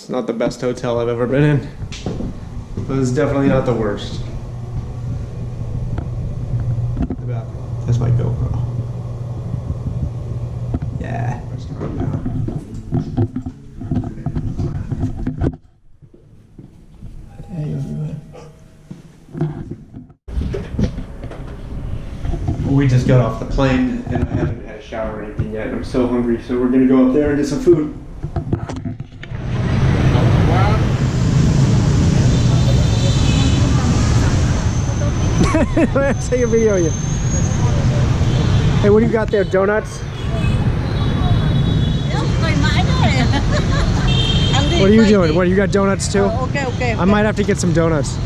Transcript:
It's not the best hotel I've ever been in, but it's definitely not the worst. The bathroom. That's my GoPro. Yeah. Restaurant now. Hey everyone. We just got off the plane and I haven't had a shower or anything yet. I'm so hungry, so we're gonna go up there and get some food. Let's take a video of you. Hey, what do you got there? Donuts? What are you doing? What, you got donuts too? Okay. I might have to get some donuts.